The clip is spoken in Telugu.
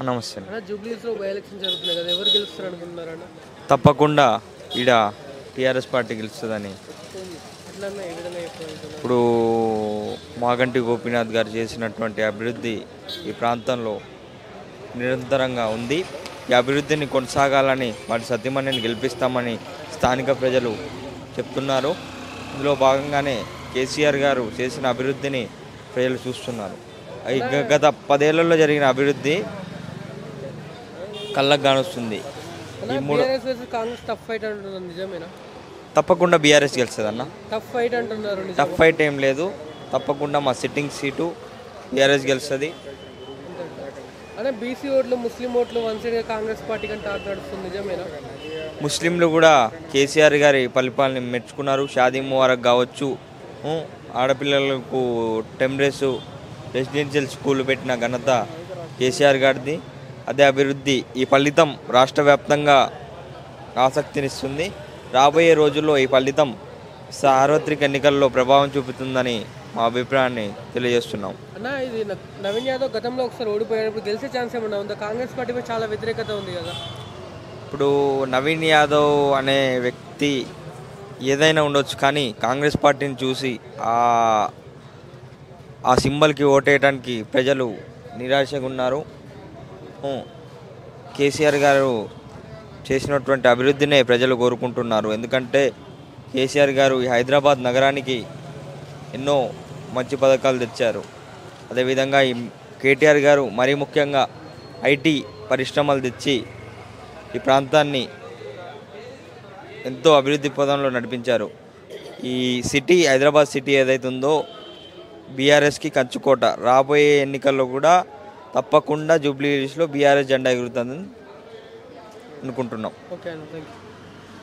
నమస్తే. జూబ్లీస్లో తప్పకుండా ఈడ టీఆర్ఎస్ పార్టీ గెలుస్తుందని. ఇప్పుడు మాగంటి గోపీనాథ్ గారు చేసినటువంటి అభివృద్ధి ఈ ప్రాంతంలో నిరంతరంగా ఉంది. ఈ అభివృద్ధిని కొనసాగాలని వాటి సత్యమణిని గెలిపిస్తామని స్థానిక ప్రజలు చెప్తున్నారు. ఇందులో భాగంగానే కేసీఆర్ గారు చేసిన అభివృద్ధిని ప్రజలు చూస్తున్నారు. గత 10 ఏళ్లలో జరిగిన అభివృద్ధి కళ్ళకు కానొస్తుంది. తప్పకుండా బీఆర్ఎస్ గెలుస్తుంది అన్న. టఫ్ ఫైట్ ఏం లేదు, తప్పకుండా మా సిట్టింగ్ సీటు బీఆర్ఎస్ గెలుస్తుంది. బీసీ ఓట్లు ముస్లిం ఓట్లు వన్ సైడ్గా కాంగ్రెస్ పార్టీ కంటే నడుస్తుంది, నిజమేనా? ముస్లింలు కూడా కేసీఆర్ గారి పరిపాలన మెచ్చుకున్నారు. షాదీ ముబారక్ కావచ్చు, ఆడపిల్లలకు టెంపరేసు రెసిడెన్షియల్ స్కూల్ పెట్టిన ఘనత కేసీఆర్ గారిది. అదే అభివృద్ధి ఈ ఫలితం రాష్ట్ర వ్యాప్తంగా ఆసక్తినిస్తుంది. రాబోయే రోజుల్లో ఈ ఫలితం సార్వత్రిక ఎన్నికల్లో ప్రభావం చూపుతుందని మా అభిప్రాయాన్ని తెలియజేస్తున్నాం. అన్న, ఇది నవీన్ యాదవ్ గతంలో ఒకసారి ఓడిపోయినప్పుడు గెలిచే ఛాన్స్ ఏమన్నా ఉందా? కాంగ్రెస్ పార్టీపై చాలా వ్యతిరేకత ఉంది కదా. ఇప్పుడు నవీన్ యాదవ్ అనే వ్యక్తి ఏదైనా ఉండొచ్చు, కానీ కాంగ్రెస్ పార్టీని చూసి ఆ సింబల్కి ఓటేయడానికి ప్రజలు నిరాశగా ఉన్నారు. కేసీఆర్ గారు చేసినటువంటి అభివృద్ధినే ప్రజలు కోరుకుంటున్నారు. ఎందుకంటే కేసీఆర్ గారు ఈ హైదరాబాద్ నగరానికి ఎన్నో మంచి పథకాలు తెచ్చారు. అదేవిధంగా ఈ కేటీఆర్ గారు మరీ ముఖ్యంగా ఐటీ పరిశ్రమలు తెచ్చి ఈ ప్రాంతాన్ని ఎంతో అభివృద్ధి పదంలో నడిపించారు. ఈ సిటీ, హైదరాబాద్ సిటీ ఏదైతే ఉందో బీఆర్ఎస్కి కంచుకోట. రాబోయే ఎన్నికల్లో కూడా తప్పకుండా జూబ్లీ హిల్స్లో బీఆర్ఎస్ జెండా ఎగురుతుందని అనుకుంటున్నాం. ఓకే అన్న, థ్యాంక్ యూ.